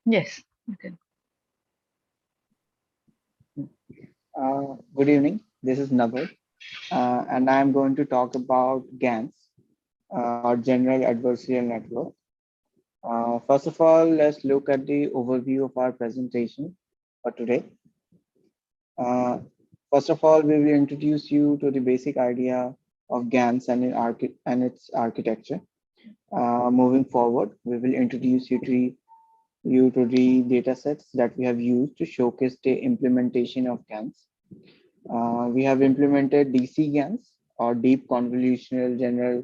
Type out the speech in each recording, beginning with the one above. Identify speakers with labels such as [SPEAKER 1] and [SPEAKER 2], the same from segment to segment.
[SPEAKER 1] Yes. Okay.
[SPEAKER 2] Good evening. This is Naval, and I am going to talk about GANs, or General Adversarial Network. First of all, let's look at the overview of our presentation for today. Uh, First of all, we will introduce you to the basic idea of GANs and its architecture. Moving forward, we will introduce you to the datasets that we have used to showcase the implementation of GANs. We have implemented DCGANs or Deep Convolutional General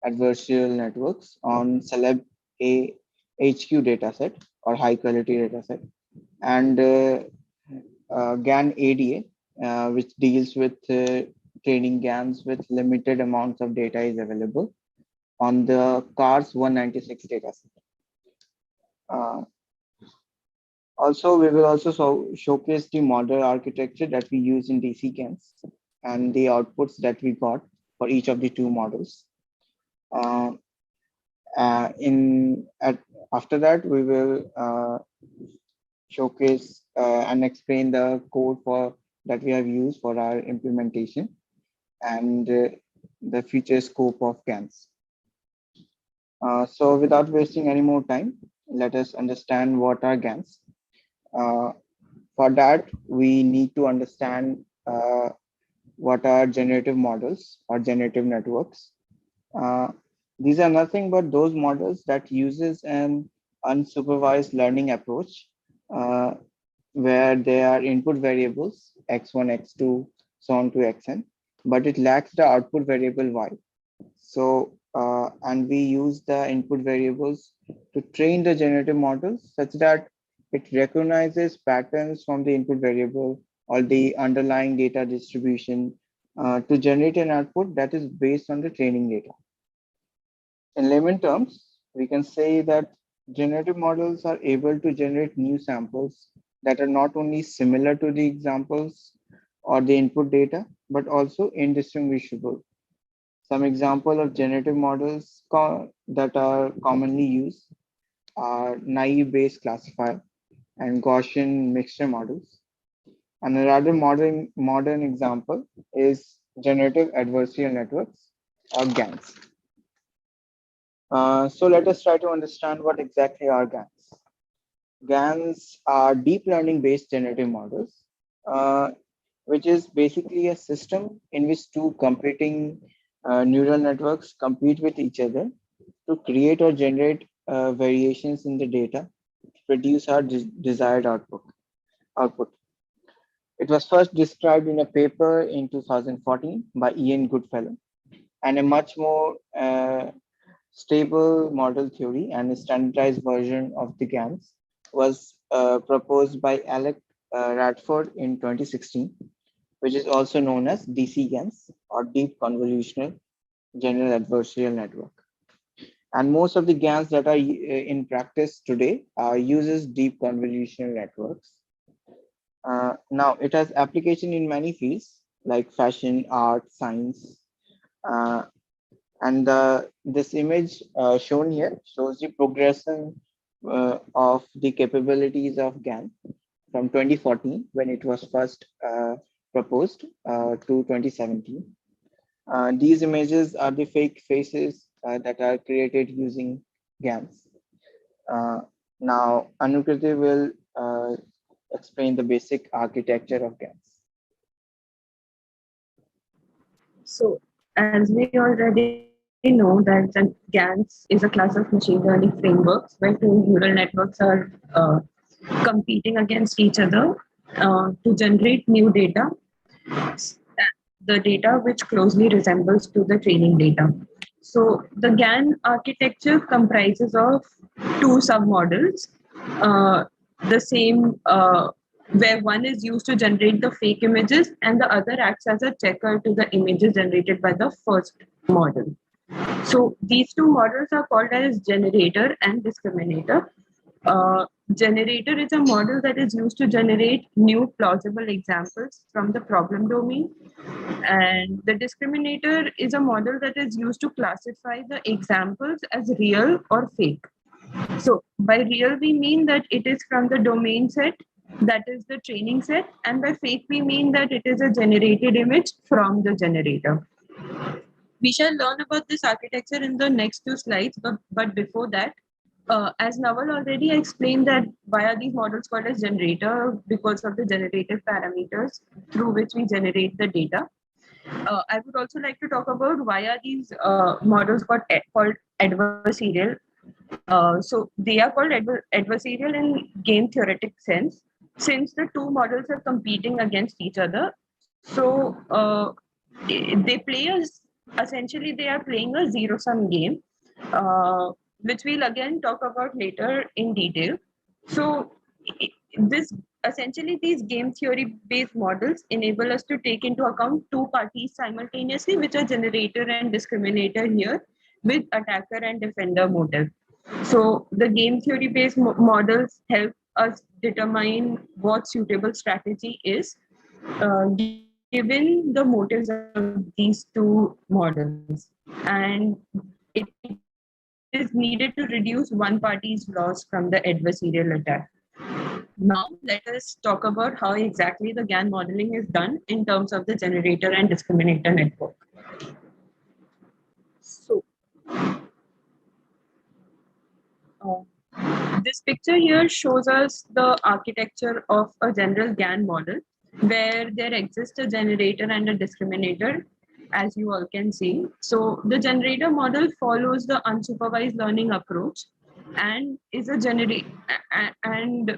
[SPEAKER 2] Adversarial Networks on Celeb A HQ dataset or high quality dataset and GAN ADA, which deals with training GANs with limited amounts of data is available on the CARS 196 dataset. Uh, Also, we will also showcase the model architecture that we use in DC CANs and the outputs that we got for each of the two models. Uh, After that, we will showcase and explain the code for that we have used for our implementation and the future scope of CANs. So, without wasting any more time, let us understand what are GANs. Uh, For that, we need to understand what are generative models or generative networks. Uh, these are nothing but those models that uses an unsupervised learning approach uh, where there are input variables x1, x2, so on to xn, but it lacks the output variable y. So, and we use the input variables to train the generative models such that it recognizes patterns from the input variable or the underlying data distribution to generate an output that is based on the training data. In layman terms, we can say that generative models are able to generate new samples that are not only similar to the examples or the input data, but also indistinguishable. Some example of generative models that are commonly used are naive Bayes classifier and Gaussian mixture models. And another modern example is generative adversarial networks or GANs. So let us try to understand what exactly are GANs. GANs are deep learning based generative models, uh, which is basically a system in which two competing neural networks compete with each other to create or generate variations in the data to produce our desired output. It was first described in a paper in 2014 by Ian Goodfellow, and a much more stable model theory and a standardized version of the GANs was proposed by Alec Radford in 2016, which is also known as DCGANs or Deep Convolutional General Adversarial Network. And most of the GANs that are in practice today uses deep convolutional networks. Now, it has application in many fields like fashion, art, science, uh, and this image shown here shows the progression of the capabilities of GAN from 2014 when it was first proposed to 2017. These images are the fake faces that are created using GANs. Uh, Now, Anukriti will explain the basic architecture of GANs.
[SPEAKER 3] So, as we already know that the GANs is a class of machine learning frameworks where two neural networks are competing against each other to generate new data, the data which closely resembles to the training data. So the GAN architecture comprises of two submodels, uh, the same where one is used to generate the fake images and the other acts as a checker to the images generated by the first model. So these two models are called as generator and discriminator. Generator is a model that is used to generate new plausible examples from the problem domain. And the discriminator is a model that is used to classify the examples as real or fake. So by real, we mean that it is from the domain set, that is the training set, and by fake, we mean that it is a generated image from the generator. We shall learn about this architecture in the next two slides, but before that, as Naval already explained that why are these models called as generator, because of the generative parameters through which we generate the data. I would also like to talk about why are these models called adversarial. So they are called adversarial in game theoretic sense, since the two models are competing against each other. So they play essentially they are playing a zero sum game, which we'll again talk about later in detail. So this essentially these game theory based models enable us to take into account two parties simultaneously, which are generator and discriminator here, with attacker and defender motive. So the game theory based models help us determine what suitable strategy is, given the motives of these two models. And it is needed to reduce one party's loss from the adversarial attack. Now, let us talk about how exactly the GAN modeling is done in terms of the generator and discriminator network. So, this picture here shows us the architecture of a general GAN model where there exists a generator and a discriminator, as you all can see. So the generator model follows the unsupervised learning approach and is a and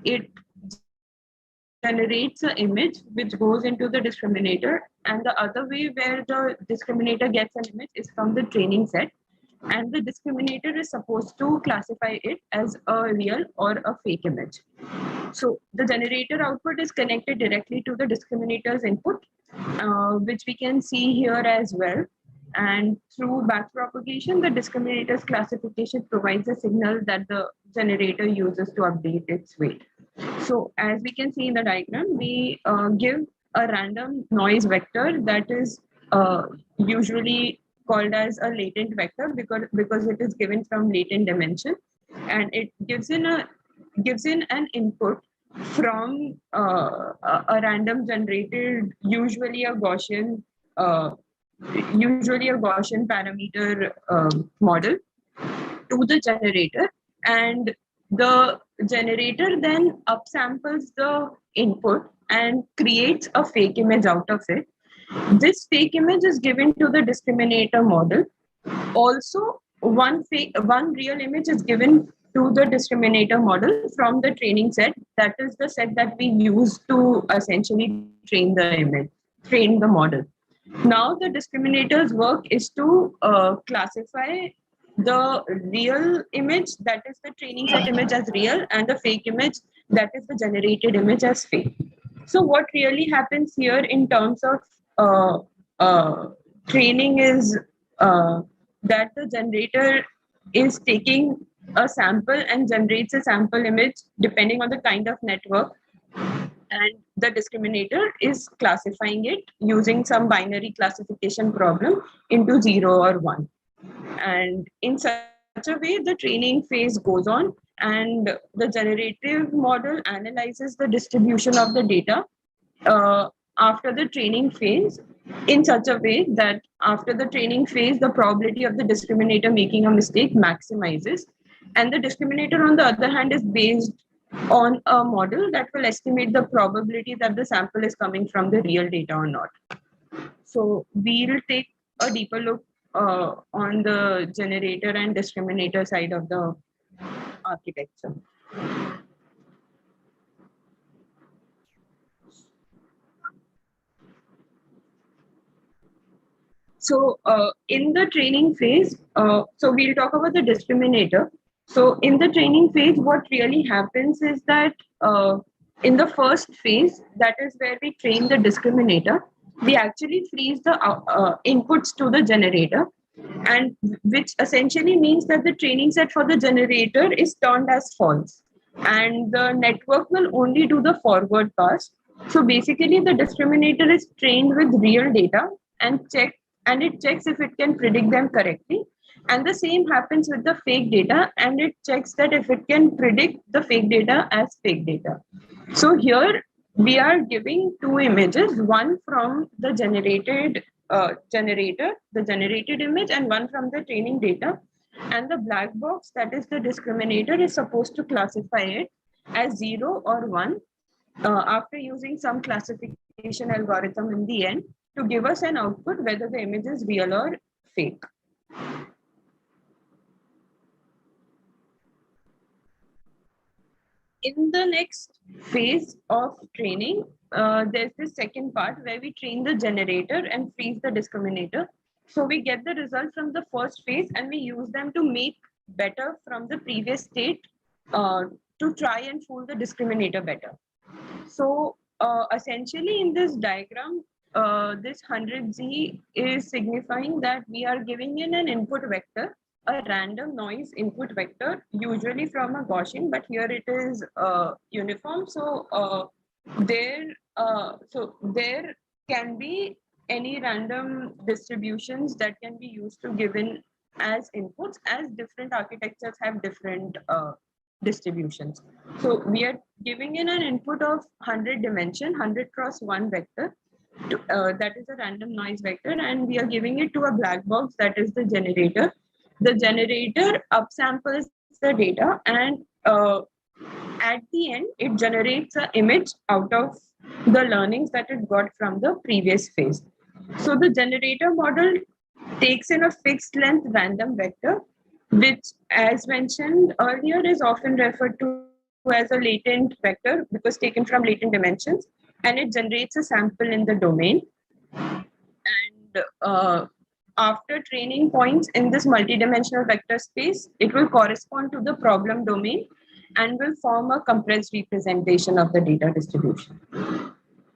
[SPEAKER 3] it generates an image which goes into the discriminator, and the other way where the discriminator gets an image is from the training set, and the discriminator is supposed to classify it as a real or a fake image. So the generator output is connected directly to the discriminator's input, which we can see here as well. And through backpropagation, the discriminator's classification provides a signal that the generator uses to update its weight. So as we can see in the diagram, we give a random noise vector that is usually called as a latent vector because it is given from latent dimension, and it gives in an input from a random generated, uh, usually a Gaussian parameter model to the generator, and the generator then upsamples the input and creates a fake image out of it. This fake image is given to the discriminator model. Also, one real image is given to the discriminator model from the training set. That is the set that we use to essentially train the model. Now, the discriminator's work is to classify the real image, that is the training set image, as real, and the fake image, that is the generated image, as fake. So what really happens here in terms of uh, uh, training is that the generator is taking a sample and generates a sample image depending on the kind of network, and the discriminator is classifying it using some binary classification problem into 0 or 1. And in such a way, the training phase goes on, and the generative model analyzes the distribution of the data uh, after the training phase in such a way that after the training phase, the probability of the discriminator making a mistake maximizes. And the discriminator, on the other hand, is based on a model that will estimate the probability that the sample is coming from the real data or not. So we'll take a deeper look on the generator and discriminator side of the architecture. So in the training phase, so we'll talk about the discriminator. So in the training phase, what really happens is that in the first phase, that is where we train the discriminator, we actually freeze the inputs to the generator, and which essentially means that the training set for the generator is turned as false, and the network will only do the forward pass. So basically, the discriminator is trained with real data and it checks if it can predict them correctly. And the same happens with the fake data, and it checks that if it can predict the fake data as fake data. So here we are giving two images, one from the the generated image, and one from the training data. And the black box, that is the discriminator, is supposed to classify it as 0 or 1 after using some classification algorithm in the end to give us an output whether the image is real or fake. In the next phase of training, there's this second part where we train the generator and freeze the discriminator. So we get the result from the first phase and we use them to make better from the previous state uh, to try and fool the discriminator better. So essentially in this diagram, this 100Z is signifying that we are giving in an input vector, a random noise input vector, usually from a Gaussian, but here it is uniform. So there can be any random distributions that can be used to give in as inputs, as different architectures have different distributions. So we are giving in an input of 100 dimension, 100 cross 1 vector. That is a random noise vector, and we are giving it to a black box, that is the generator. The generator upsamples the data, and at the end, it generates an image out of the learnings that it got from the previous phase. So the generator model takes in a fixed length random vector, which, as mentioned earlier, is often referred to as a latent vector because taken from latent dimensions, and it generates a sample in the domain. And after training points in this multidimensional vector space, it will correspond to the problem domain and will form a compressed representation of the data distribution.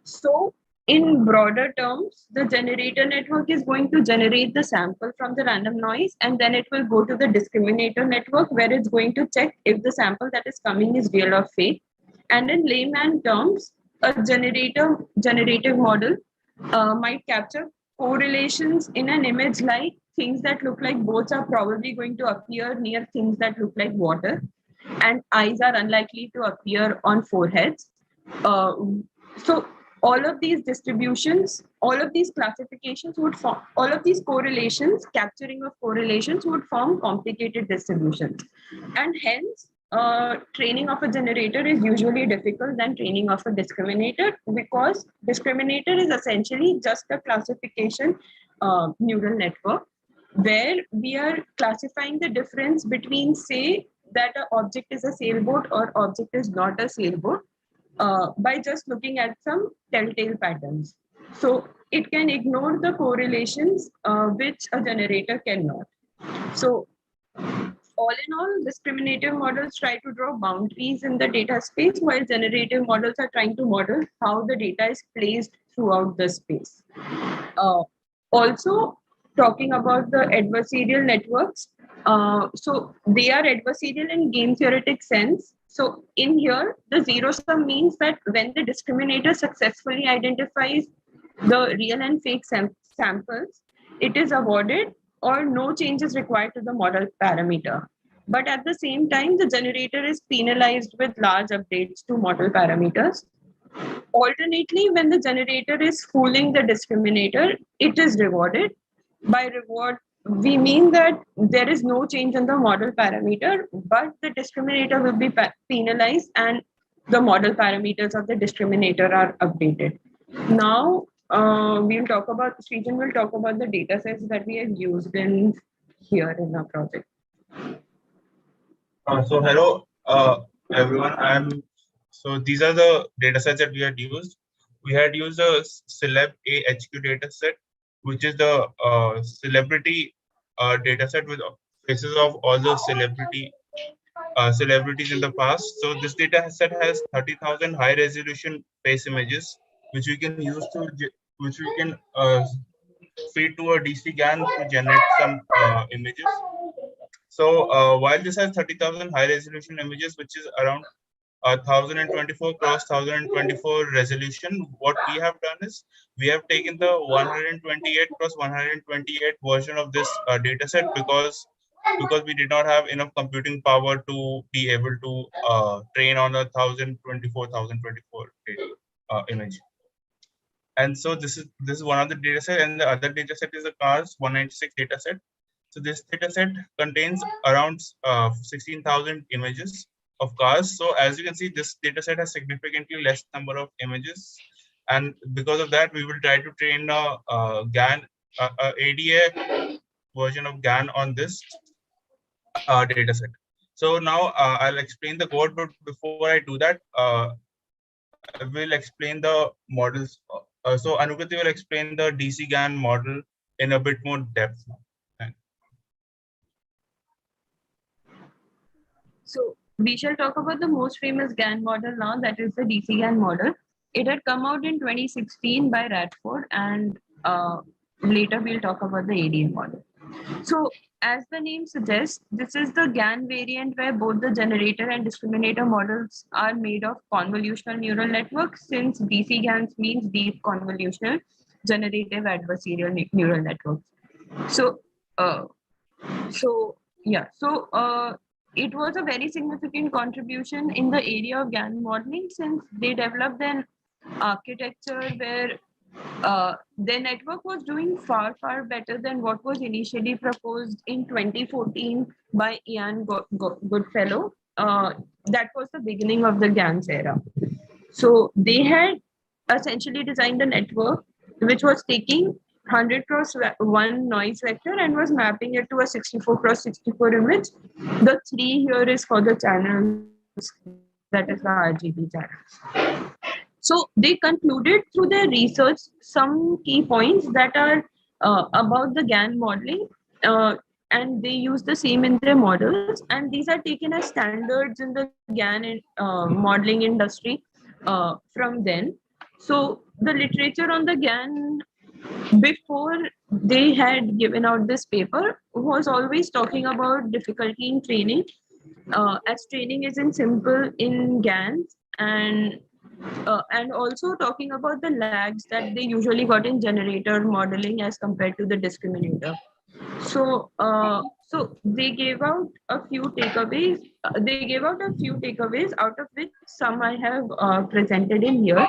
[SPEAKER 3] So in broader terms, the generator network is going to generate the sample from the random noise, and then it will go to the discriminator network where it's going to check if the sample that is coming is real or fake. And in layman terms, a generative model might capture correlations in an image, like things that look like boats are probably going to appear near things that look like water, and eyes are unlikely to appear on foreheads. So all of these distributions, all of these classifications would form, all of these correlations, capturing of correlations would form complicated distributions. And hence, training of a generator is usually difficult than training of a discriminator, because discriminator is essentially just a classification neural network where we are classifying the difference between, say, that an object is a sailboat or object is not a sailboat by just looking at some telltale patterns. So it can ignore the correlations which a generator cannot. So all in all, discriminative models try to draw boundaries in the data space, while generative models are trying to model how the data is placed throughout the space. Also, talking about the adversarial networks, so they are adversarial in game theoretic sense. So in here, the zero sum means that when the discriminator successfully identifies the real and fake samples, it is awarded or no change is required to the model parameter. But at the same time, the generator is penalized with large updates to model parameters. Alternately, when the generator is fooling the discriminator, it is rewarded. By reward, we mean that there is no change in the model parameter, but the discriminator will be penalized and the model parameters of the discriminator are updated. Now, Srijan will talk about the data sets that we have used in here in our project.
[SPEAKER 1] So hello, everyone. These are the data sets that we had used. We had used a Celeb AHQ data set, which is the celebrity data set with faces of all the celebrities in the past. So this data set has 30,000 high resolution face images, which we can use to which we can feed to a DCGAN to generate some images. So while this has 30,000 high resolution images, which is around 1024 cross 1024 resolution. What we have done is we have taken the 128 cross 128 version of this data set because we did not have enough computing power to be able to train on a 1024 image. And so this is one of the data set, and the other data set is the cars 196 data set. So this data set contains around 16,000 images of cars. So as you can see, this data set has significantly less number of images, and because of that, we will try to train a GAN, ADA version of GAN on this data set. So now I'll explain the code, but before I do that, I will explain the models. So Anukriti will explain the DCGAN model in a bit more depth now.
[SPEAKER 3] So we shall talk about the most famous GAN model now, that is the DCGAN model. It had come out in 2016 by Radford, and later we'll talk about the ADA model. So as the name suggests, this is the GAN variant where both the generator and discriminator models are made of convolutional neural networks, since DCGANs means deep convolutional generative adversarial neural networks. So, it was a very significant contribution in the area of GAN modeling, since they developed an architecture where their network was doing far better than what was initially proposed in 2014 by Ian Goodfellow. That was the beginning of the GANs era. So they had essentially designed a network which was taking 100 cross 1 noise vector and was mapping it to a 64 cross 64 image. The 3 here is for the channels, that is the RGB channels. So they concluded through their research some key points that are about the GAN modeling, and they use the same in their models, and these are taken as standards in the GAN modeling industry from then. So the literature on the GAN before they had given out this paper was always talking about difficulty in training, as training isn't simple in GANs, and also talking about the lags that they usually got in generator modeling as compared to the discriminator. So, they gave out a few takeaways. Out of which some I have presented in here.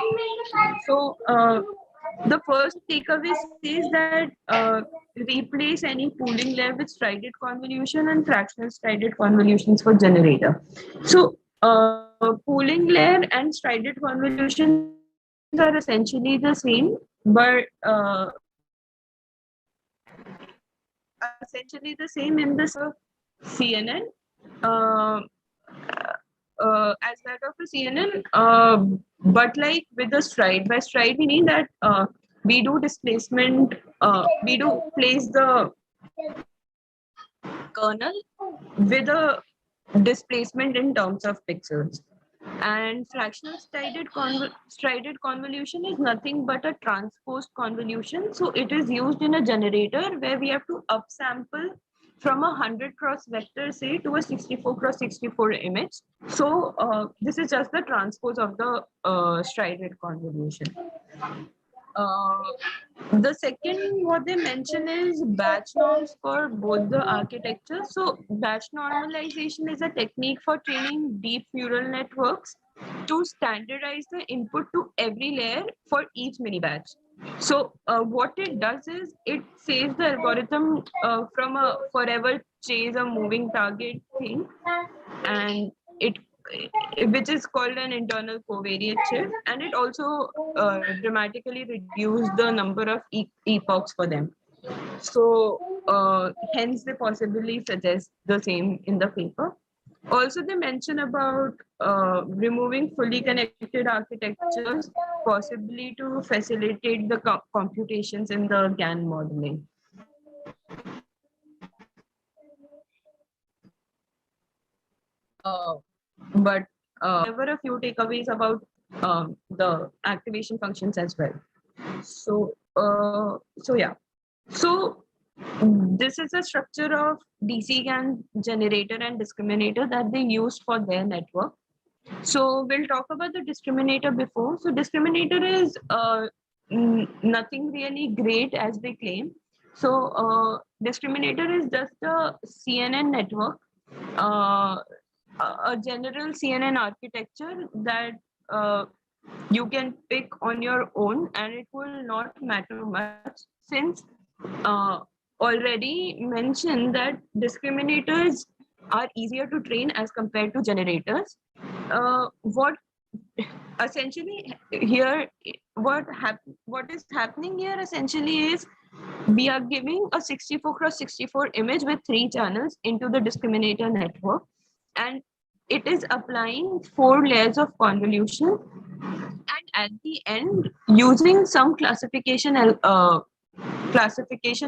[SPEAKER 3] So, the first takeaway says that replace any pooling layer with strided convolution and fractional strided convolutions for generator. So, pooling layer and strided convolutions are essentially the same, but essentially the same in this CNN. As that of a CNN, but like with the stride. By stride, we mean that we do displacement, we do place the kernel with a displacement in terms of pixels. And fractional strided convolution is nothing but a transposed convolution. So it is used in a generator where we have to upsample from a 100 cross vector, say, to a 64 cross 64 image. So this is just the transpose of the strided convolution. The second, what they mention is batch norms for both the architecture. So batch normalization is a technique for training deep neural networks to standardize the input to every layer for each mini batch. So what it does is it saves the algorithm from a forever chase a moving target thing, and which is called an internal covariate shift, and it also dramatically reduced the number of epochs for them. So hence they possibly suggest the same in the paper. Also, they mention about removing fully connected architectures, possibly to facilitate the computations in the GAN modeling. But there were a few takeaways about the activation functions as well. So, yeah. So this is a structure of DCGAN generator and discriminator that they used for their network. So we'll talk about the discriminator before. So discriminator is nothing really great as they claim. So discriminator is just a CNN network, a general CNN architecture that uh, you can pick on your own, and it will not matter much since uh, already mentioned that discriminators are easier to train as compared to generators. What essentially here what is happening here essentially is we are giving a 64 cross 64 image with 3 channels into the discriminator network, and it is applying 4 layers of convolution, and at the end using some classification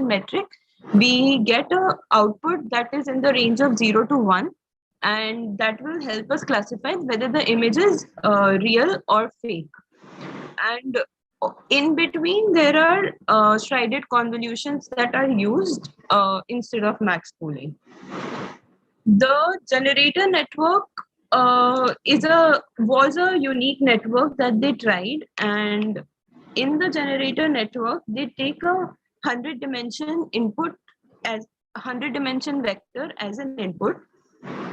[SPEAKER 3] metric we get a output that is in the range of 0 to 1, and that will help us classify whether the image is real or fake. And in between there are sharded convolutions that are used instead of max pooling. The generator network was a unique network that they tried, and in the generator network they take a 100-dimension input as 100-dimension vector as an input.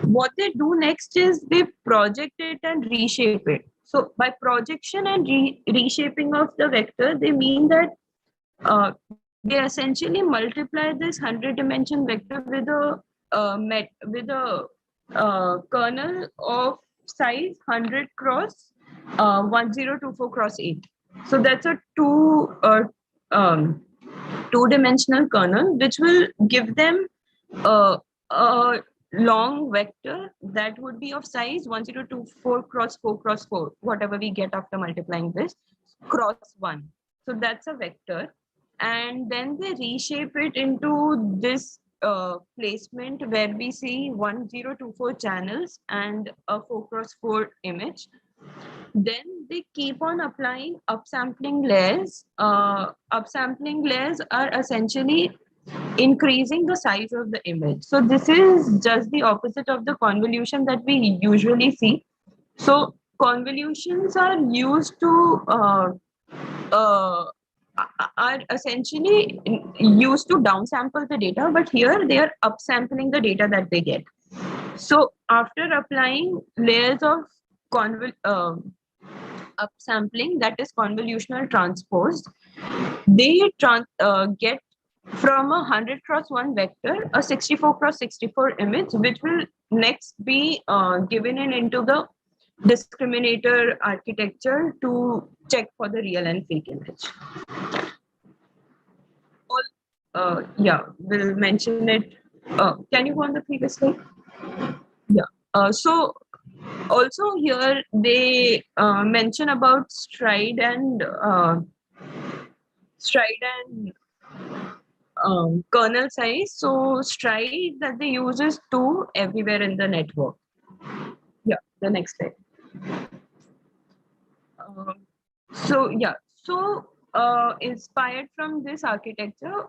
[SPEAKER 3] What they do next is they project it and reshape it. So by projection and reshaping of the vector, they mean that they essentially multiply this 100-dimension vector with a kernel of size 100 cross 1024 cross 8. So that's a um, two-dimensional kernel, which will give them a long vector that would be of size 1024 cross 4 cross 4, whatever we get after multiplying this, cross 1. So that's a vector. And then they reshape it into this placement where we see 1024 channels and a 4 cross 4 image. Then they keep on applying upsampling layers. Upsampling layers are essentially increasing the size of the image. So this is just the opposite of the convolution that we usually see. So convolutions are used to uh, are essentially used to downsample the data, but here they are upsampling the data that they get. So after applying layers of upsampling, that is convolutional transpose, they get from a 100 cross 1 vector a 64 cross 64 image, which will next be given into the discriminator architecture to check for the real and fake image. Yeah, we'll mention it. Can you go on the previous slide? Yeah. So also here they mention about stride and kernel size. So stride that they use is 2 everywhere in the network. Yeah, the next slide. Uh, inspired from this architecture,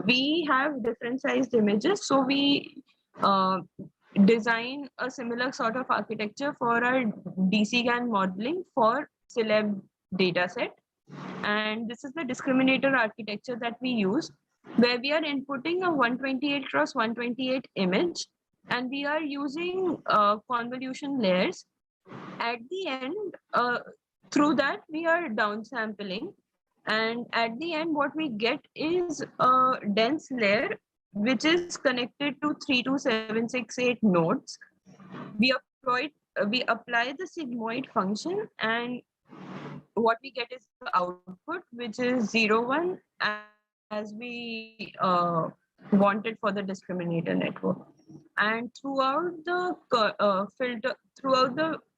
[SPEAKER 3] we have different sized images. So we uh, design a similar sort of architecture for our DCGAN modeling for celeb dataset. And this is the discriminator architecture that we use, where we are inputting a 128 cross 128 image, and we are using convolution layers. At the end, through that, we are downsampling. And at the end, what we get is a dense layer, which is connected to 32768 nodes. We apply the sigmoid function, and what we get is the output, which is 0, 1, as we wanted for the discriminator network. And throughout the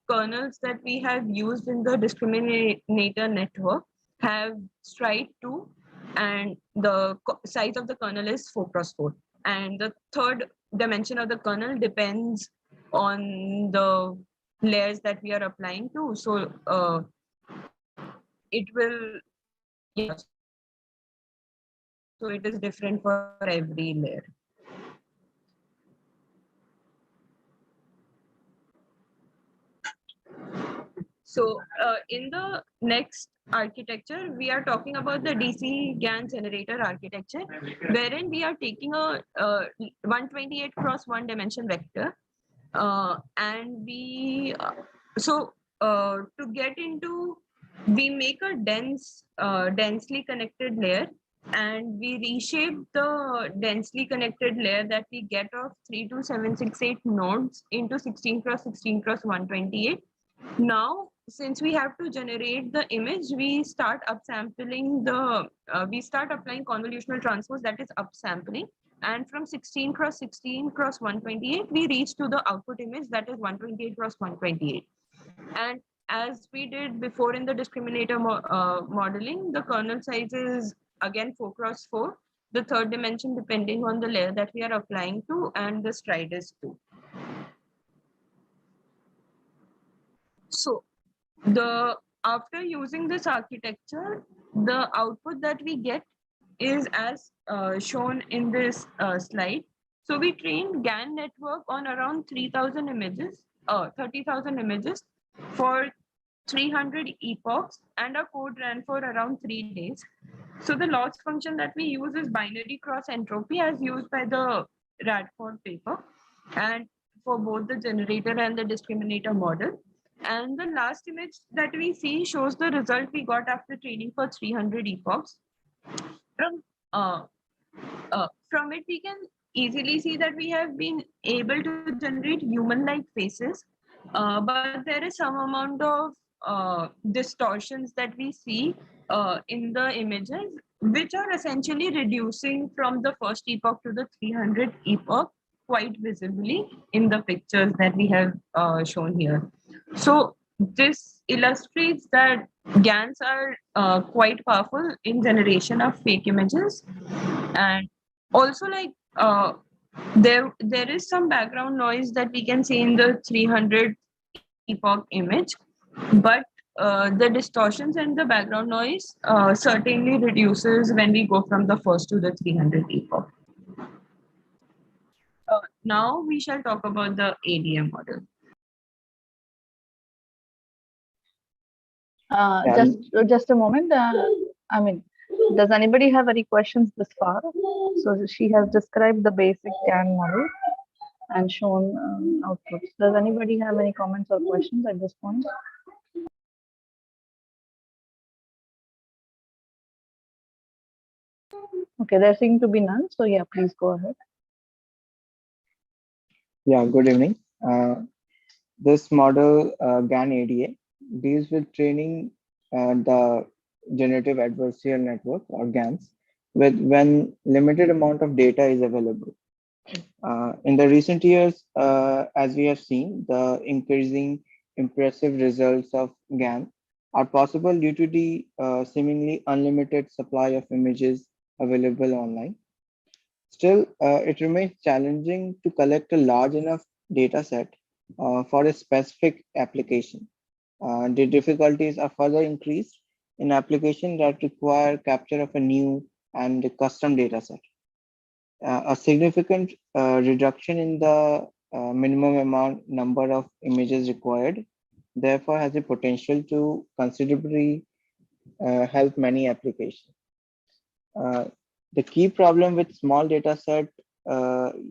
[SPEAKER 3] kernels that we have used in the discriminator network have stride 2, and the size of the kernel is 4 cross 4. And the third dimension of the kernel depends on the layers that we are applying to. So it will, yeah, so it is different for every layer. So in the next architecture, we are talking about the DCGAN generator architecture, wherein we are taking a 128 cross one dimension vector, and we to get into, we make a densely connected layer, and we reshape the densely connected layer that we get of 32768 nodes into 16 cross 16 cross 128. Now, since we have to generate the image, we start upsampling we start applying convolutional transpose, that is upsampling. And from 16 cross 16 cross 128, we reach to the output image, that is 128 cross 128. And as we did before in the discriminator modeling, the kernel size is again 4 cross 4, the third dimension depending on the layer that we are applying to, and the stride is 2. So the after using this architecture, the output that we get is as shown in this slide. So we trained GAN network on around 3,000 images, 30,000 images for 300 epochs, and our code ran for around 3 days. So the loss function that we use is binary cross entropy as used by the Radford paper, and for both the generator and the discriminator model. And the last image that we see shows the result we got after training for 300 epochs. From from it, we can easily see that we have been able to generate human-like faces, but there is some amount of distortions that we see in the images, which are essentially reducing from the first epoch to the 300 epoch quite visibly in the pictures that we have shown here. So this illustrates that GANs are quite powerful in generation of fake images, and also like there is some background noise that we can see in the 300 epoch image, but the distortions and the background noise certainly reduces when we go from the first to the 300 epoch. Now we shall talk about the ADM model.
[SPEAKER 4] Just a moment. I mean, does anybody have any questions this far? So she has described the basic GAN model and shown outputs. Does anybody have any comments or questions at this point? Okay, there seem to be none. So yeah, please go ahead.
[SPEAKER 2] Yeah, good evening. This model, GAN ADA, deals with training the generative adversarial network, or GANs, with when limited amount of data is available. In the recent years, as we have seen, the increasing impressive results of GAN are possible due to the seemingly unlimited supply of images available online. Still, it remains challenging to collect a large enough data set for a specific application. The difficulties are further increased in applications that require capture of a new and custom data set. A significant reduction in the minimum number of images required, therefore, has the potential to considerably help many applications. The key problem with small data set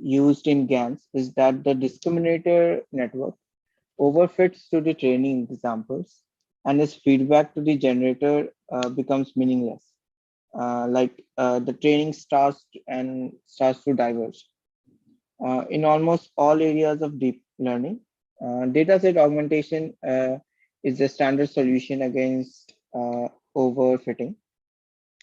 [SPEAKER 2] used in GANs is that the discriminator network overfits to the training examples, and its feedback to the generator becomes meaningless. The training starts to diverge. In almost all areas of deep learning, dataset augmentation is the standard solution against overfitting.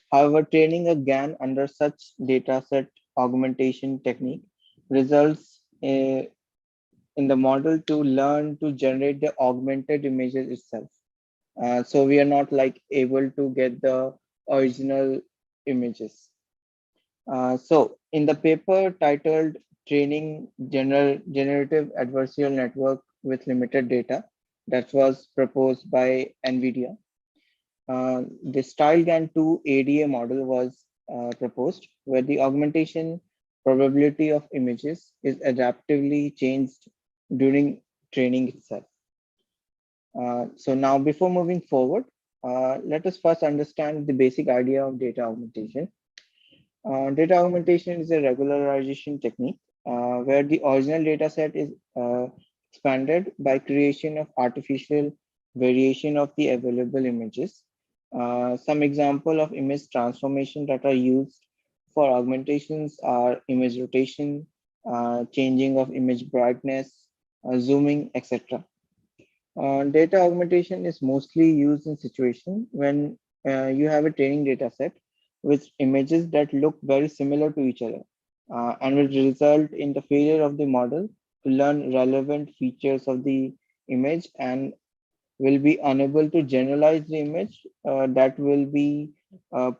[SPEAKER 2] However, training a GAN under such dataset augmentation technique results in the model to learn to generate the augmented images itself. So we are not able to get the original images. So in the paper titled Training Generative Adversarial Network with Limited Data, that was proposed by NVIDIA, the StyleGAN2 ADA model was proposed, where the augmentation probability of images is adaptively changed during training itself. So now before moving forward, let us first understand the basic idea of data augmentation. Data augmentation is a regularization technique where the original data set is expanded by creation of artificial variation of the available images. Some example of image transformation that are used for augmentations are image rotation, changing of image brightness, zooming, etc. Data augmentation is mostly used in situations when you have a training data set with images that look very similar to each other and will result in the failure of the model to learn relevant features of the image and will be unable to generalize the image that will be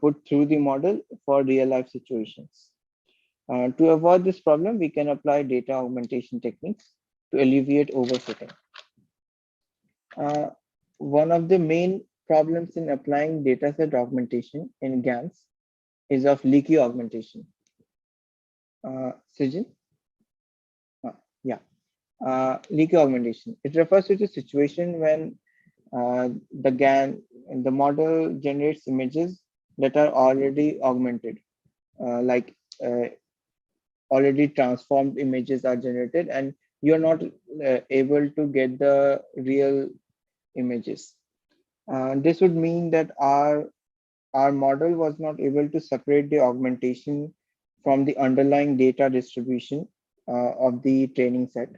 [SPEAKER 2] put through the model for real life situations. To avoid this problem, we can apply data augmentation techniques to alleviate overfitting. Uh, One of the main problems in applying dataset augmentation in GANs is of leaky augmentation. Srijan? Yeah. Leaky augmentation. It refers to the situation when the GAN, the model generates images that are already augmented, like already transformed images are generated, and you're not able to get the real images. This would mean that our model was not able to separate the augmentation from the underlying data distribution of the training set.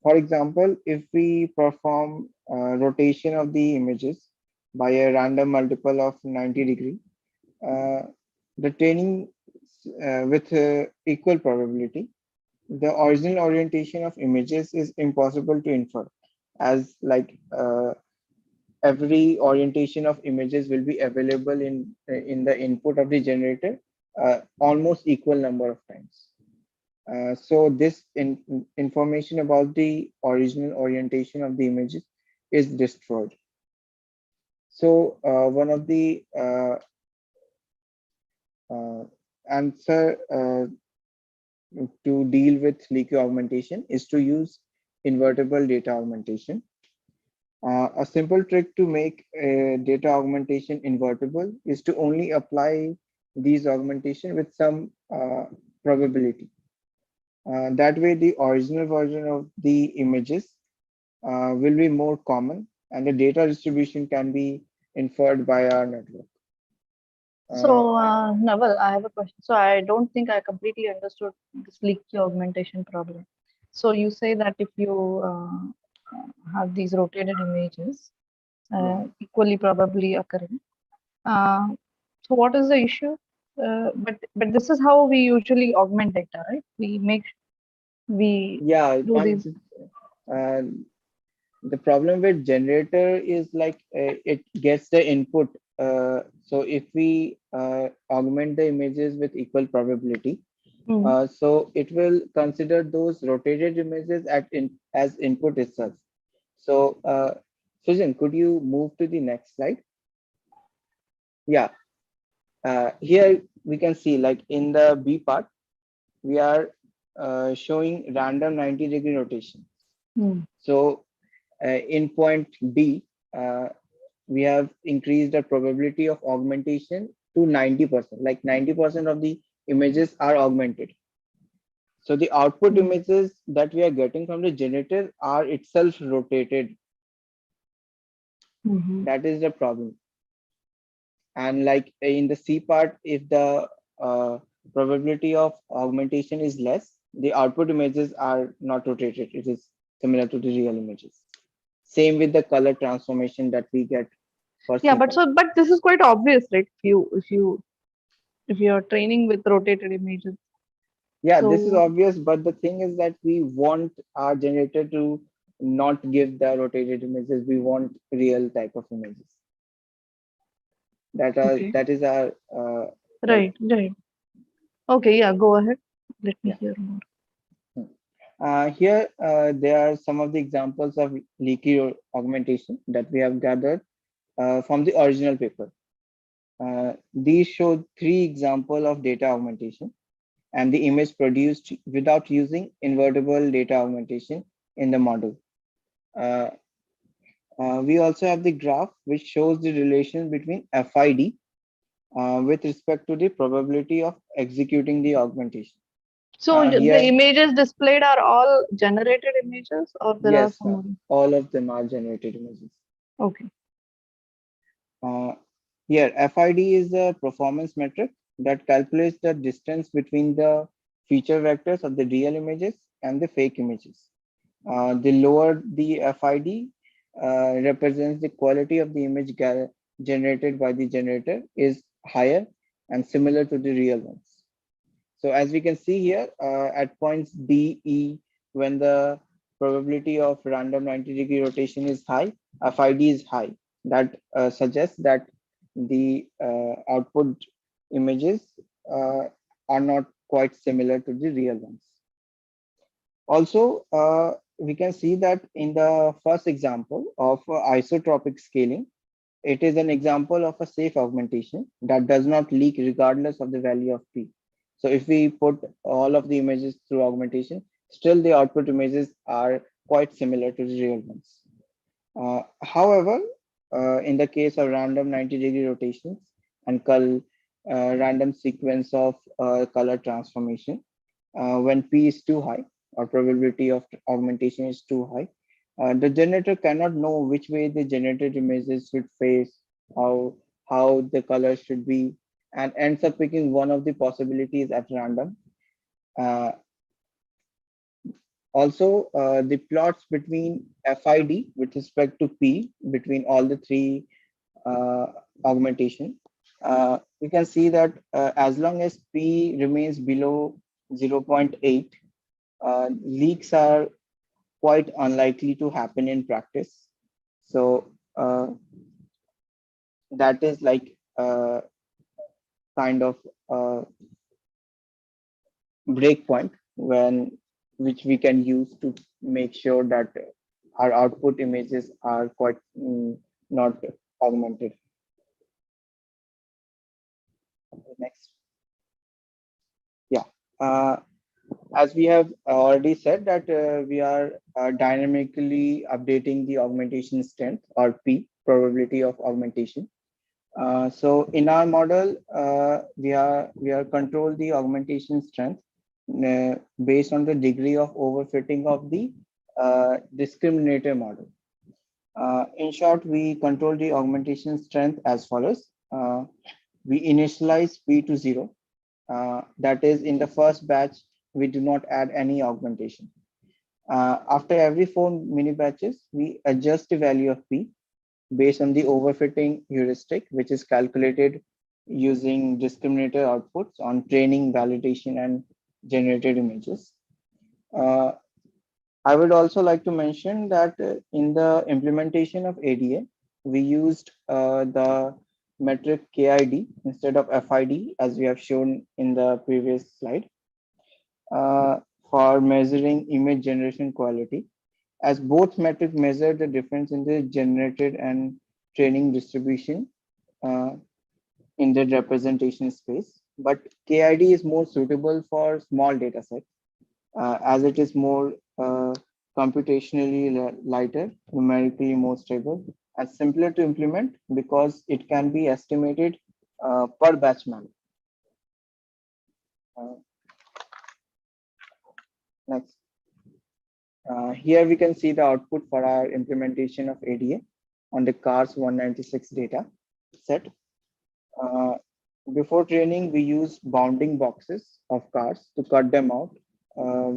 [SPEAKER 2] For example, if we perform rotation of the images by a random multiple of 90 degrees, uh, the training with equal probability, the original orientation of images is impossible to infer, as like every orientation of images will be available in the input of the generator almost equal number of times. So this information about the original orientation of the images is destroyed. So one of the uh, answer to deal with leaky augmentation is to use invertible data augmentation. A simple trick to make data augmentation invertible is to only apply these augmentation with some probability. That way, the original version of the images will be more common and the data distribution can be inferred by our network.
[SPEAKER 4] So, Naval, I have a question. So, I don't think I completely understood this leaky augmentation problem. So, you say that if you have these rotated images equally probably occurring, uh, so what is the issue? But this is how we usually augment data, right? We
[SPEAKER 2] Yeah,
[SPEAKER 4] do these.
[SPEAKER 2] uh, the problem with generator is like it gets the input. So if we augment the images with equal probability,
[SPEAKER 4] Mm.
[SPEAKER 2] so it will consider those rotated images as input itself. So Susan, could you move to the next slide? Yeah, here we can see like in the B part, we are showing random 90-degree rotation.
[SPEAKER 4] Mm.
[SPEAKER 2] So in point B, we have increased the probability of augmentation to 90%. Like 90% of the images are augmented. So the output images that we are getting from the generator are itself rotated.
[SPEAKER 4] Mm-hmm.
[SPEAKER 2] That is the problem. And like in the C part, if the probability of augmentation is less, the output images are not rotated. It is similar to the real images. Same with the color transformation that we get for
[SPEAKER 4] Yeah,
[SPEAKER 2] C part.
[SPEAKER 4] but this is quite obvious, right? If you are training with rotated images.
[SPEAKER 2] Yeah, this is
[SPEAKER 4] So
[SPEAKER 2] obvious, but the thing is that we want our generator to not give the rotated images. We want real type of images.
[SPEAKER 4] okay,
[SPEAKER 2] That is our like
[SPEAKER 4] right. Okay, yeah, go ahead. Let me
[SPEAKER 2] yeah.
[SPEAKER 4] hear more.
[SPEAKER 2] Here there are some of the examples of leaky augmentation that we have gathered from the original paper. These show three examples of data augmentation and the image produced without using invertible data augmentation in the model. Uh, We also have the graph which shows the relation between FID with respect to the probability of executing the augmentation.
[SPEAKER 4] So the
[SPEAKER 2] Here,
[SPEAKER 4] images displayed are all generated images, or there are
[SPEAKER 2] yes,
[SPEAKER 4] some other?
[SPEAKER 2] all of them are generated images.
[SPEAKER 4] Okay.
[SPEAKER 2] Uh, Here, FID is a performance metric that calculates the distance between the feature vectors of the real images and the fake images. The lower the FID represents the quality of the image generated by the generator is higher and similar to the real ones. So as we can see here, at points D, E, when the probability of random 90-degree rotation is high, FID is high. That suggests that the output images uh, are not quite similar to the real ones. Also, we can see that in the first example of isotropic scaling, it is an example of a safe augmentation that does not leak regardless of the value of P. So if we put all of the images through augmentation, still the output images are quite similar to the real ones. However, in the case of random 90-degree rotations and random sequence of color transformation, when P is too high or probability of augmentation is too high, the generator cannot know which way the generated images should face, how the color should be, and ends up picking one of the possibilities at random. Uh, Also, the plots between FID with respect to P between all the three uh, augmentation, we can see that as long as P remains below 0.8, leaks are quite unlikely to happen in practice. So that is like kind of a breakpoint when which we can use to make sure that our output images are quite not augmented. Next, yeah. As we have already said that we are dynamically updating the augmentation strength or P, probability of augmentation. So in our model, we are control the augmentation strength based on the degree of overfitting of the discriminator model. In short, we control the augmentation strength as follows. We initialize P to 0. That is, in the first batch, we do not add any augmentation. After every 4 mini batches, we adjust the value of P based on the overfitting heuristic, which is calculated using discriminator outputs on training, validation, and generated images. Uh, I would also like to mention that in the implementation of ADA, we used the metric KID instead of FID, as we have shown in the previous slide, uh, for measuring image generation quality, as both metrics measure the difference in the generated and training distribution uh, in the representation space. But KID is more suitable for small data sets as it is more computationally lighter, numerically more stable, and simpler to implement because it can be estimated per batch manner. Uh, Next. Here we can see the output for our implementation of ADA on the CARS 196 data set. Uh, Before training, we use bounding boxes of cars to cut them out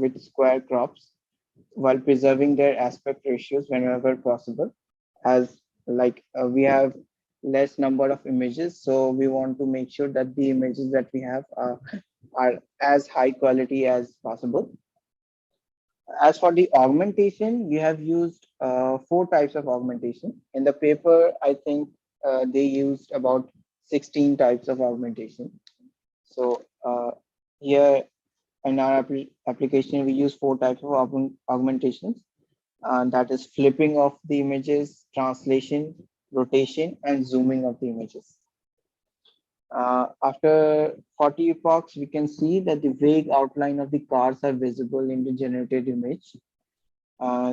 [SPEAKER 2] with square crops while preserving their aspect ratios whenever possible. As like we have less number of images, so we want to make sure that the images that we have are as high quality as possible. As for the augmentation, we have used 4 types of augmentation. In the paper, I think they used about 16 types of augmentation. So here in our application, we use 4 types of augmentations. That is flipping of the images, translation, rotation, and zooming of the images. After 40 epochs, we can see that the vague outline of the cars are visible in the generated image.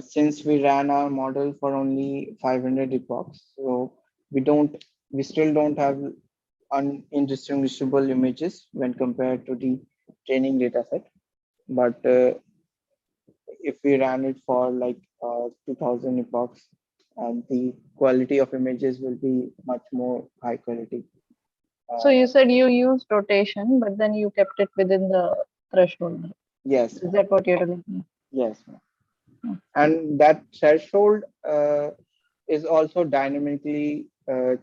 [SPEAKER 2] Since we ran our model for only 500 epochs, so we still don't have indistinguishable images when compared to the training data set. But if we ran it for like 2000 epochs, the quality of images will be much more high quality.
[SPEAKER 4] So you said you used rotation, but then you kept it within the threshold.
[SPEAKER 2] Yes,
[SPEAKER 4] Is that what you're telling me?
[SPEAKER 2] yes. And that threshold is also dynamically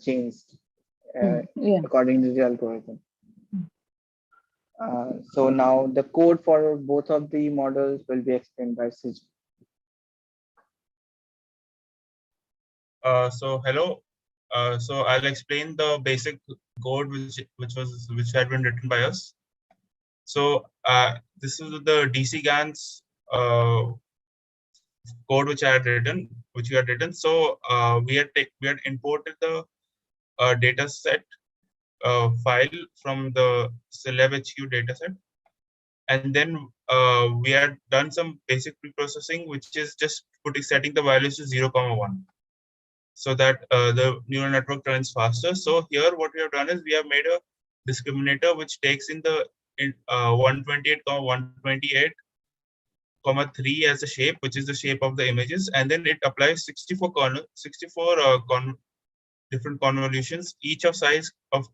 [SPEAKER 2] changed
[SPEAKER 4] Yeah.
[SPEAKER 2] according to the algorithm. So now the code for both of the models will be explained by Srijan.
[SPEAKER 1] So hello. So I'll explain the basic code which had been written by us. So this is the DCGAN's code which we had written. So we had imported the data set file from the CelebHQ dataset, and then we had done some basic preprocessing, which is just setting the values to 0, 1, so that the neural network runs faster. So here what we have done is we have made a discriminator which takes in the 128, 128, 3 as a shape, which is the shape of the images, and then it applies 64 different convolutions, each of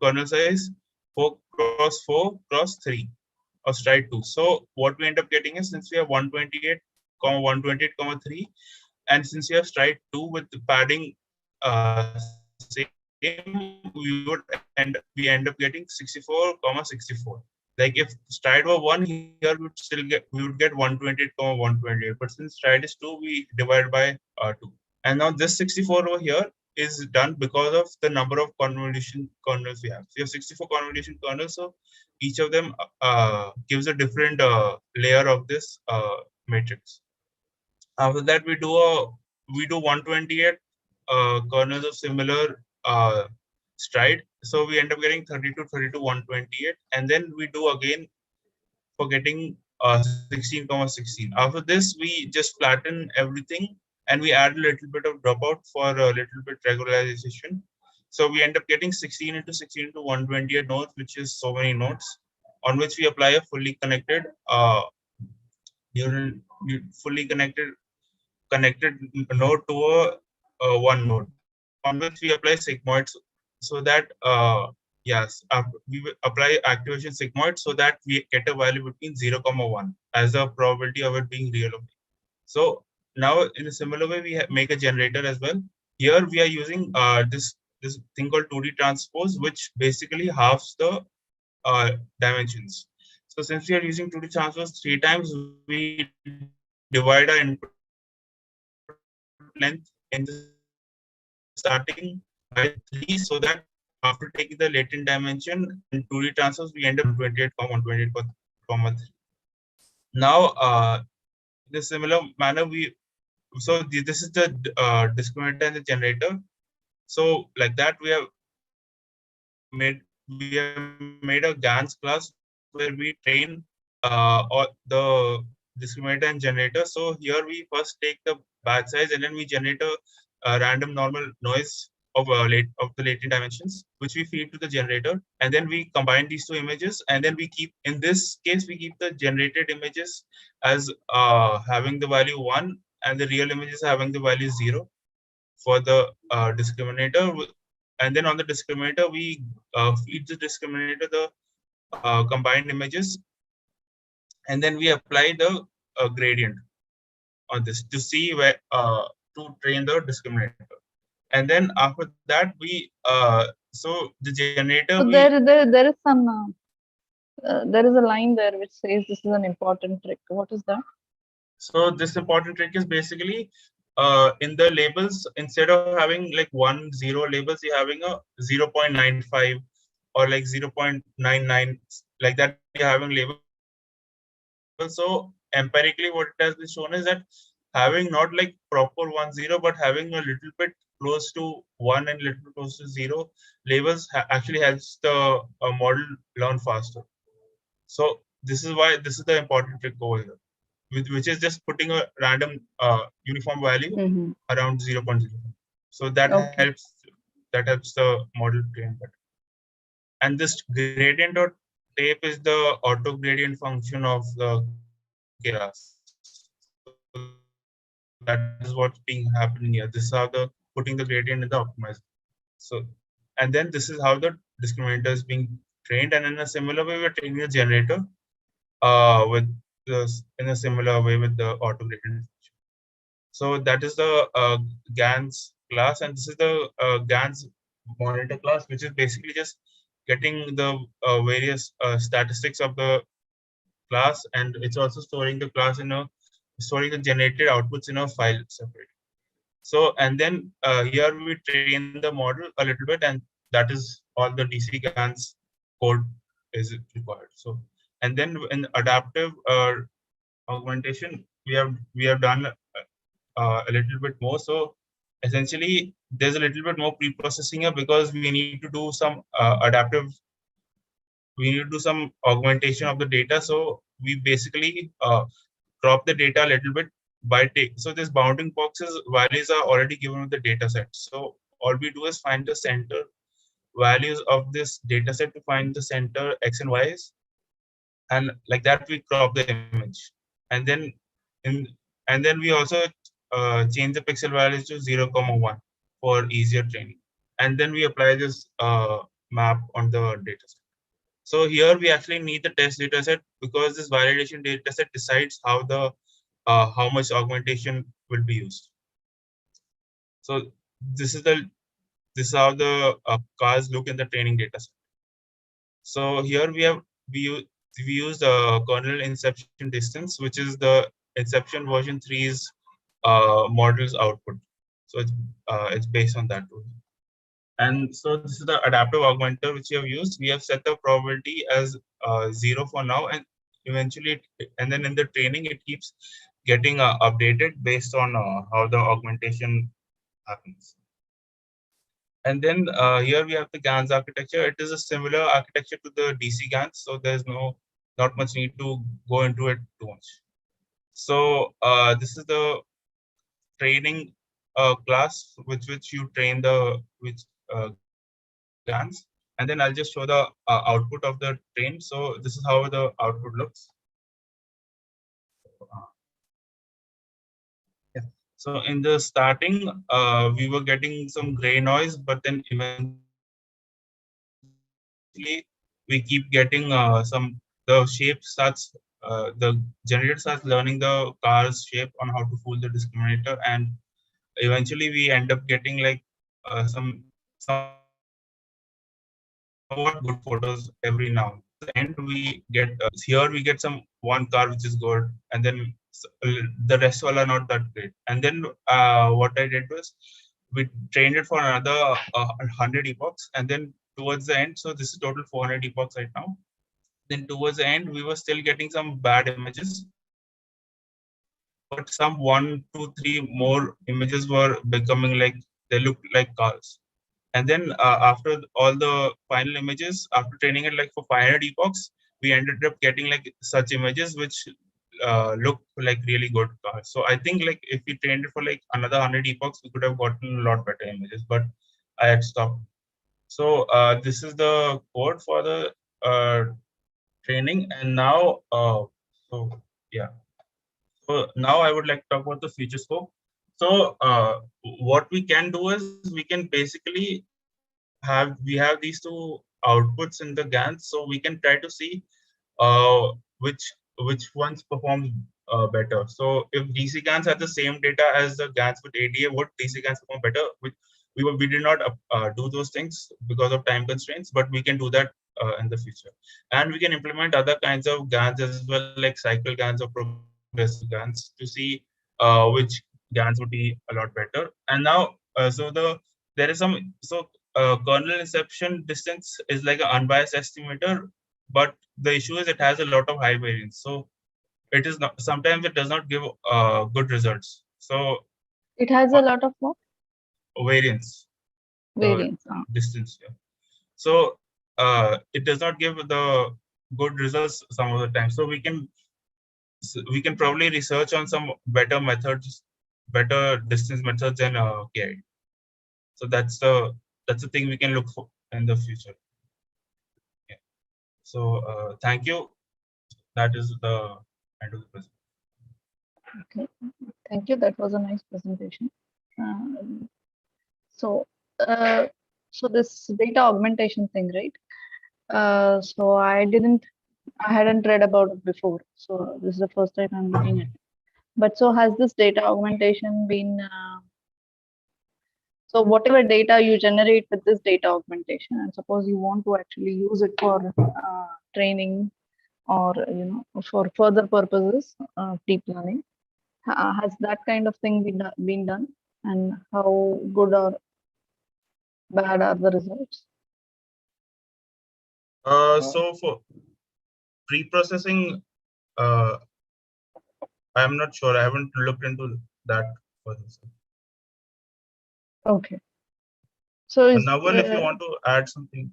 [SPEAKER 1] kernel size 4x4x3 of stride 2. So what we end up getting is, since we have 128, 128, 3, and since we have stride 2 with the padding same, we end up getting 64, 64. Like if stride were 1, here we would get 128, 128. But since stride is 2, we divide by 2. And now this 64 over here is done because of the number of convolution kernels we have. So you have 64 convolution kernels, so each of them gives a different layer of this matrix. After that, we do 128 kernels of similar stride. So we end up getting 32, 32, 128, and then we do again for getting 16, 16. After this, we just flatten everything and we add a little bit of dropout for a little bit regularization. So we end up getting 16 into 16 into 128 nodes, which is so many nodes, on which we apply a fully connected neural, fully connected node to a one node, on which we apply sigmoids, so that yes, we will apply activation sigmoid so that we get a value between 0, 1 as the probability of it being real. So now in a similar way, we make a generator as well. Here we are using this thing called 2D transpose, which basically halves the dimensions. So since we are using 2D transpose 3 times, we divide our input length in the starting by 3, so that after taking the latent dimension in 2D transfers, we end up 128, 128, 3. Now, in a similar manner, this is the discriminator and the generator. So like that, we have made a GANs class where we train or the discriminator and generator. So here we first take the batch size and then we generate a random normal noise of the latent dimensions, which we feed to the generator, and then we combine these two images, and then in this case we keep the generated images as having the value 1 and the real images having the value 0 for the discriminator. And then on the discriminator, we feed the discriminator the combined images, and then we apply the gradient on this to see where to train the discriminator. And then after that, so the generator
[SPEAKER 4] So there is some there is a line there which says this is an important trick. What is that?
[SPEAKER 1] So this important trick is basically in the labels, instead of having like 1, 0 labels, you're having a 0.95 or like 0.99, like that you're having labels. So empirically, what it has been shown is that having not like proper 1, 0, but having a little bit close to 1 and little bit close to 0 labels actually helps the model learn faster. So this is the important trick over here. which is just putting a random uniform value
[SPEAKER 4] Mm-hmm.
[SPEAKER 1] around 0.0. So that
[SPEAKER 4] Okay.
[SPEAKER 1] helps the model train better. And this gradient dot tape is the auto gradient function of the class. So that is what's being happening here. This is how the putting the gradient in the optimizer. So, and then this is how the discriminator is being trained. And in a similar way, we're training the generator with this in a similar way with the auto gradient function. So that is the GANs class, and this is the GANs monitor class, which is basically just getting the various statistics of the class, and it's also storing the generated outputs in a file separate. So, and then here we train the model a little bit, and that is all the DCGAN's code is required. So, and then in adaptive augmentation, we have done a little bit more. So, essentially, there's a little bit more pre-processing here because we need to do some we need to do some augmentation of the data. So, we basically crop the data a little bit by take. So this bounding boxes values are already given with the data set. So all we do is find the center values of this data set to find the center x and y's, and like that we crop the image, and then in and then we also change the pixel values to 0, 1 for easier training, and then we apply this map on the data set. So here we actually need the test data set because this validation data set decides how much augmentation will be used. So this is the this is how the cars look in the training data set. So here we use the kernel inception distance, which is the inception version 3's model's output. So it's based on that too. And so this is the adaptive augmenter which we have used. We have set the probability as 0 for now, and eventually, and then in the training, it keeps getting updated based on how the augmentation happens. And then here we have the GANs architecture. It is a similar architecture to the DCGAN, so there's not much need to go into it too much. So this is the training class which you train the GANs, and then I'll just show the output of the train. So this is how the output looks. Yeah. So in the starting, we were getting some gray noise, but then eventually we keep getting the shape starts, the generator starts learning the car's shape on how to fool the discriminator, and eventually we end up getting like somewhat good photos every now. Towards the end, we get here we get some one car which is good, and then the rest all are not that great. And then what I did was we trained it for another 100 epochs, and then towards the end, so this is total 400 epochs right now. Then towards the end, we were still getting some bad images, but some 1, 2, 3 more images were becoming like they looked like cars. And then after all the final images, after training it like for 500 epochs, we ended up getting like such images which look like really good cars. So I think like if we trained it for like another 100 epochs, we could have gotten a lot better images, but I had stopped. So this is the code for the training, and now so yeah. So now I would like to talk about the future scope. So what we can do is we can basically we have these two outputs in the GANs, so we can try to see uh, which which ones perform better. So if DC GANs have the same data as the GANs with ADA, would DC GANs perform better? We did not do those things because of time constraints, but we can do that in the future. And we can implement other kinds of GANs as well, like cycle GANs or progressive GANs, to see which GANs would be a lot better. And now, there is some kernel inception distance is like an unbiased estimator, but the issue is it has a lot of high variance. So it is not, sometimes it does not give good results. So
[SPEAKER 4] It has a lot of what?
[SPEAKER 1] variance, the
[SPEAKER 4] Variance.
[SPEAKER 1] distance. Yeah. So it does not give the good results some of the time. So we can we can probably research on some better methods, better distance methods than KID. So that's the thing we can look for in the future. Yeah. So thank you. That is the end of the presentation.
[SPEAKER 4] Okay, thank you. That was a nice presentation. Um, so, so this data augmentation thing, right? So I hadn't read about it before. So this is the first time I'm looking at it. But so has this data augmentation been, so whatever data you generate with this data augmentation, and suppose you want to actually use it for training or, for further purposes, deep learning, has that kind of thing been done? And how good or bad are the results?
[SPEAKER 1] So for pre-processing, I'm not sure. I haven't looked into that for this.
[SPEAKER 4] Okay. So is
[SPEAKER 1] Naval, if you want to add something.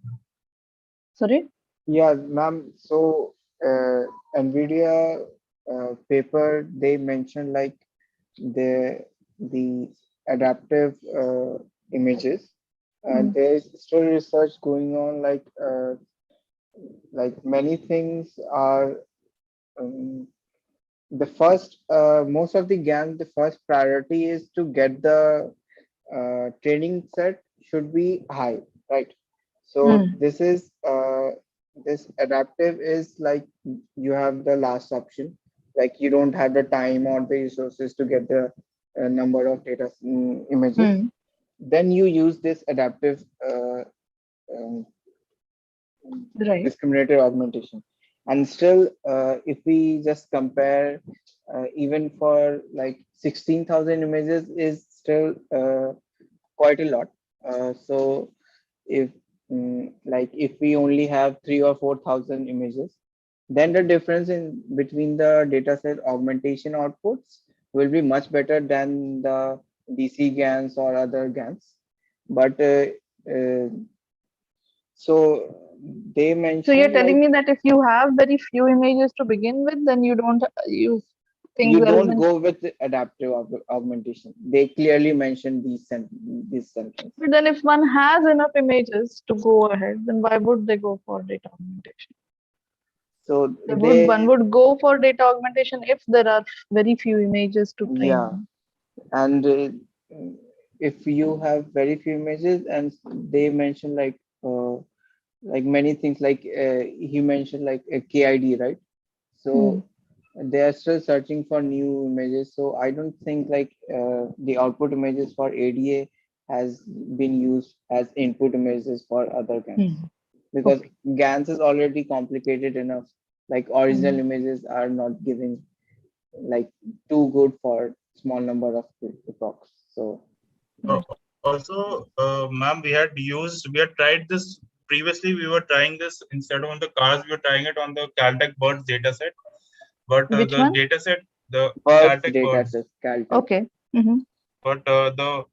[SPEAKER 4] sorry?
[SPEAKER 2] Yeah, ma'am. So NVIDIA paper, they mentioned like the adaptive images. There's still research going on, like many things are the first most of the GAN, the first priority is to get the training set should be high, right? So this adaptive is like you have the last option, like you don't have the time or the resources to get the number of data images. Then you use this adaptive um,
[SPEAKER 4] Right.
[SPEAKER 2] discriminated augmentation. And still, if we just compare, even for like 16,000 images is still quite a lot. So if like if we only have 3 or 4,000 images, then the difference in between the dataset augmentation outputs will be much better than the DCGANs or other GANs. But uh, so they
[SPEAKER 4] So you're
[SPEAKER 2] mentioned
[SPEAKER 4] telling
[SPEAKER 2] like
[SPEAKER 4] me that if you have very few images to begin with, then you think
[SPEAKER 2] you
[SPEAKER 4] there
[SPEAKER 2] don't
[SPEAKER 4] isn't.
[SPEAKER 2] go with the adaptive augmentation. They clearly mentioned these sentence.
[SPEAKER 4] But then if one has enough images to go ahead, then why would they go for data augmentation?
[SPEAKER 2] So
[SPEAKER 4] One would go for data augmentation if there are very few images to train
[SPEAKER 2] yeah,
[SPEAKER 4] on.
[SPEAKER 2] and if you have very few images, and they mentioned like many things, like he mentioned like a KID, right? So they are still searching for new images. So I don't think like the output images for ADA has been used as input images for other GANs, because GANs is already complicated enough. Like original images are not giving like too good for small number of epochs. So
[SPEAKER 1] Also, ma'am, we had tried this previously. We were trying this instead of on the cars, we were trying it on the Caltech birds dataset. But
[SPEAKER 4] Which
[SPEAKER 1] the
[SPEAKER 4] one?
[SPEAKER 1] dataset, the
[SPEAKER 2] birds
[SPEAKER 1] Caltech
[SPEAKER 2] data
[SPEAKER 1] birds.
[SPEAKER 2] set, Caltech.
[SPEAKER 4] Okay.
[SPEAKER 1] But the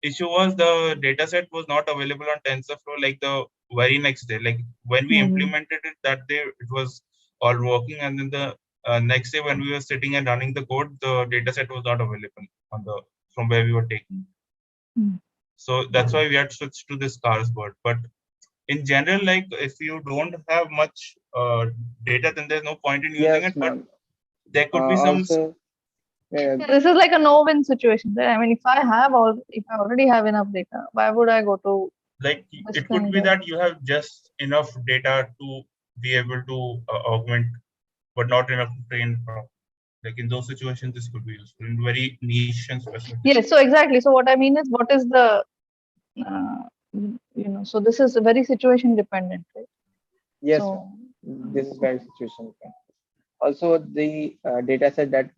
[SPEAKER 1] issue was the dataset was not available on TensorFlow like the very next day. Like when we implemented it that day, it was all working, and then the next day when we were sitting and running the code, the dataset was not available on the from where we were taking. So that's why we had switched to this cars bird. But in general, like if you don't have much data, then there's no point in using
[SPEAKER 2] Yes,
[SPEAKER 1] it. But
[SPEAKER 2] ma'am.
[SPEAKER 1] there could be some
[SPEAKER 2] Also,
[SPEAKER 4] Yeah, this is like a no-win situation, right? I mean, if I already have enough data, why would I go to
[SPEAKER 1] like
[SPEAKER 4] this
[SPEAKER 1] it could
[SPEAKER 4] kind
[SPEAKER 1] be
[SPEAKER 4] of?
[SPEAKER 1] that you have just enough data to be able to augment, but not enough to train from. Like in those situations, this could be useful in very niche and specific.
[SPEAKER 4] Yes, so exactly. So what I mean is, what is the, so this is very situation dependent, right?
[SPEAKER 2] yes,
[SPEAKER 4] So
[SPEAKER 2] ma'am. This is very situation dependent. Also, the dataset that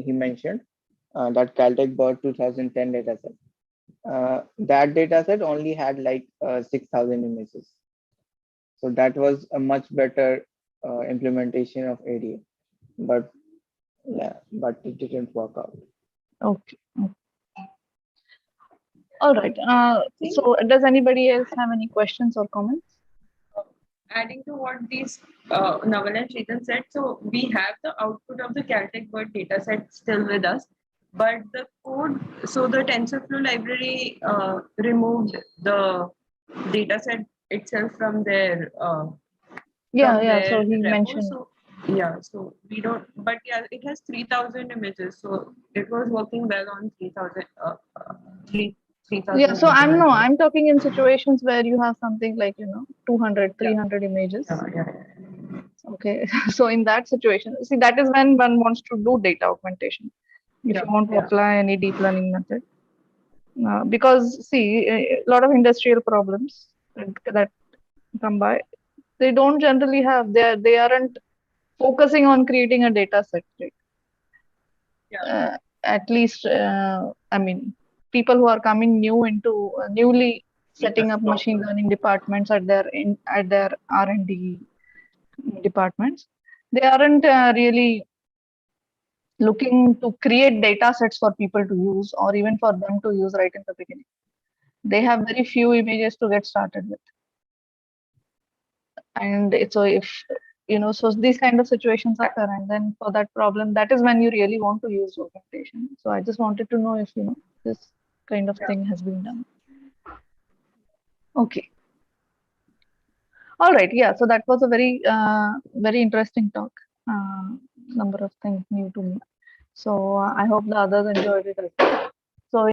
[SPEAKER 2] he mentioned, that Caltech bird 2010 dataset, that dataset only had like 6,000 images. So that was a much better implementation of ADA, but yeah, but it didn't work out.
[SPEAKER 4] okay. All right. So does anybody else have any questions or comments?
[SPEAKER 3] adding to what these Naval and Srijan said, so we have the output of the Caltech word data set still with us, but the code, so the TensorFlow library removed the data set itself from their
[SPEAKER 4] So he
[SPEAKER 3] repo.
[SPEAKER 4] mentioned.
[SPEAKER 3] So yeah, so we don't, but yeah, it has 3,000 images, so it was working well on 3,000 3,000
[SPEAKER 4] Yeah, so
[SPEAKER 3] images.
[SPEAKER 4] I'm talking in situations where you have something like 200,
[SPEAKER 3] Yeah.
[SPEAKER 4] 300 images.
[SPEAKER 3] Yeah.
[SPEAKER 4] Okay, so in that situation, see, that is when one wants to do data augmentation. If you want to apply any deep learning method, because see, a lot of industrial problems that come by, they don't generally have, they aren't focusing on creating a data set, right? At least, I mean, people who are coming newly setting up machine learning departments at their R&D departments, they aren't really looking to create data sets for people to use or even for them to use right in the beginning. They have very few images to get started with. And so if, so these kind of situations occur, and then for that problem, that is when you really want to use augmentation. So I just wanted to know if, this kind of thing has been done. Okay. All right. Yeah. So that was a very interesting talk. Number of things new to me. So I hope the others enjoyed it as well.